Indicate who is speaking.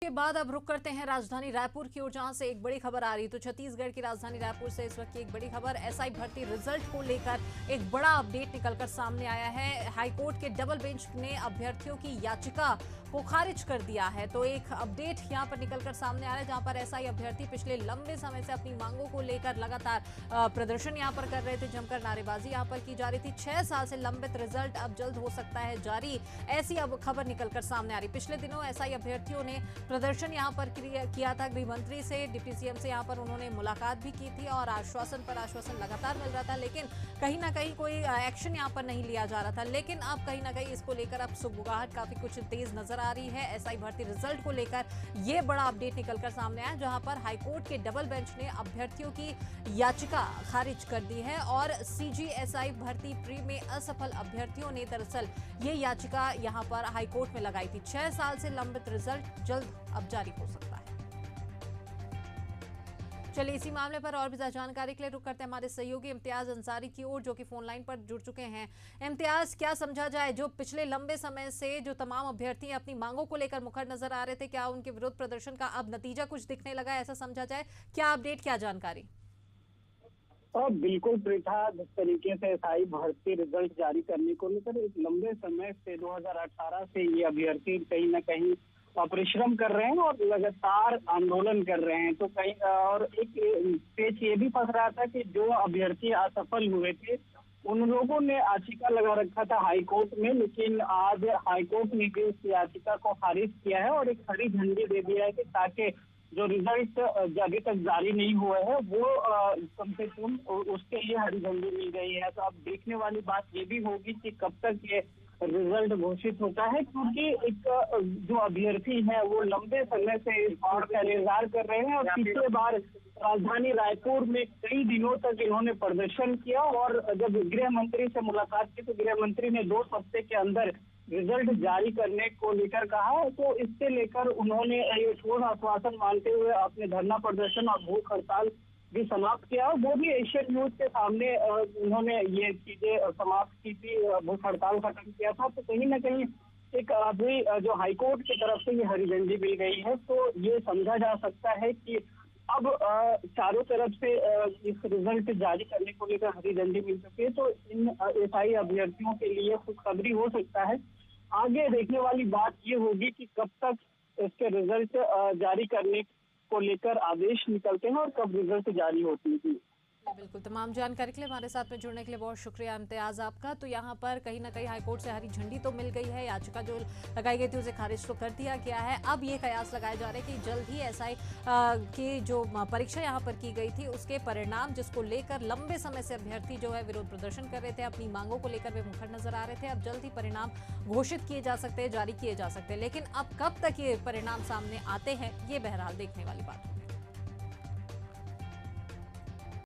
Speaker 1: के बाद अब रुक करते हैं राजधानी रायपुर की ओर, जहां से एक बड़ी खबर आ रही है। तो छत्तीसगढ़ की राजधानी रायपुर से इस वक्त की एक बड़ी खबर, एसआई भर्ती रिजल्ट को लेकर एक बड़ा अपडेट निकलकर सामने आया है। हाईकोर्ट के डबल बेंच ने अभ्यर्थियों की याचिका को खारिज कर दिया है। तो एक अपडेट यहां पर निकलकर सामने आ रहा है, जहां पर एसआई अभ्यर्थी पिछले लंबे समय से अपनी मांगों को लेकर लगातार प्रदर्शन यहां पर कर रहे थे, जमकर नारेबाजी यहां पर की जा रही थी। 6 साल से लंबित रिजल्ट अब जल्द हो सकता है जारी, ऐसी अब खबर निकलकर सामने आ रही। पिछले दिनों एसआई अभ्यर्थियों ने प्रदर्शन यहां पर किया था गृह मंत्री से, डिप्टी सीएम से यहां पर उन्होंने मुलाकात भी की थी और आश्वासन पर आश्वासन लगातार मिल रहा था, लेकिन कहीं ना कहीं कोई एक्शन यहां पर नहीं लिया जा रहा था। लेकिन अब कहीं ना कहीं इसको लेकर अब सुगबुगाहट काफी कुछ तेज नजर आ रही है। एसआई भर्ती रिजल्ट को लेकर यह बड़ा अपडेट निकलकर सामने आया, जहां पर हाईकोर्ट के डबल बेंच ने अभ्यर्थियों की याचिका खारिज कर दी है और सीजीएसआई भर्ती प्री में असफल अभ्यर्थियों ने दरअसल ये याचिका यहां पर हाईकोर्ट में लगाई थी। 6 साल से लंबित रिजल्ट जल्द अब जारी हो सकता है। चलिए इसी मामले पर और भी ज्यादा जानकारी के लिए रुक करते हैं हमारे सहयोगी इम्तियाज अंसारी की ओर, जो कि फोन लाइन पर जुड़ चुके हैं। इम्तियाज, क्या समझा जाए, जो पिछले लंबे समय से जो तमाम अभ्यर्थी अपनी मांगों को लेकर मुखर नजर आ रहे थे, क्या उनके विरोध प्रदर्शन का अब नतीजा कुछ दिखने लगा, ऐसा समझा जाए? क्या अपडेट, क्या जानकारी?
Speaker 2: और बिल्कुल प्रीथा, जिस तरीके से एसआई भर्ती रिजल्ट जारी करने को लेकर एक लंबे समय से 2018 से ये अभ्यर्थी कहीं ना कहीं परिश्रम कर रहे हैं और लगातार आंदोलन कर रहे हैं। तो कहीं और एक पेच ये भी फंस रहा था कि जो अभ्यर्थी असफल हुए थे उन लोगों ने याचिका लगा रखा था हाईकोर्ट में, लेकिन आज हाईकोर्ट ने भी इस याचिका को खारिज किया है और एक हरी झंडी दे दिया है कि ताकि जो रिजल्ट अभी तक जारी नहीं हुआ है वो कम से कम उसके लिए हरी झंडी मिल गई है। तो अब देखने वाली बात ये भी होगी कि कब तक ये रिजल्ट घोषित होता है, क्योंकि एक जो अभ्यर्थी है वो लंबे समय से इस बात का इंतजार कर रहे हैं और पिछले बार राजधानी रायपुर में कई दिनों तक इन्होंने प्रदर्शन किया और जब गृह मंत्री से मुलाकात की तो गृह मंत्री ने 2 हफ्ते के अंदर रिजल्ट जारी करने को लेकर कहा। तो इससे लेकर उन्होंने ये ठोस आश्वासन मानते हुए अपने धरना प्रदर्शन और भूख हड़ताल भी समाप्त किया। वो भी एशियन न्यूज के सामने उन्होंने ये चीजें समाप्त की थी, भूख हड़ताल खत्म किया था। तो कहीं ना कहीं एक अभी जो हाईकोर्ट की तरफ से ये हरी झंडी मिल गई है, तो ये समझा जा सकता है कि अब चारों तरफ से इस रिजल्ट जारी करने को लेकर हरी झंडी मिल चुकी है। तो इन एसआई अभ्यर्थियों के लिए खुशखबरी हो सकता है। आगे देखने वाली बात ये होगी कि कब तक इसके रिजल्ट जारी करने को लेकर आदेश निकलते हैं और कब रिजल्ट जारी होती है।
Speaker 1: बिल्कुल, तमाम जानकारी के लिए हमारे साथ में जुड़ने के लिए बहुत शुक्रिया इम्तियाज आपका। तो यहाँ पर कहीं ना कहीं हाईकोर्ट से हरी झंडी तो मिल गई है, याचिका जो लगाई गई थी उसे खारिज तो कर दिया गया है। अब ये कयास लगाए जा रहे हैं कि जल्द ही एसआई की जो परीक्षा यहाँ पर की गई थी उसके परिणाम, जिसको लेकर लंबे समय से अभ्यर्थी जो है विरोध प्रदर्शन कर रहे थे, अपनी मांगों को लेकर वे मुखर नजर आ रहे थे, अब जल्द ही परिणाम घोषित किए जा सकते हैं, जारी किए जा सकते हैं। लेकिन अब कब तक ये परिणाम सामने आते हैं, ये बहरहाल देखने वाली बात है।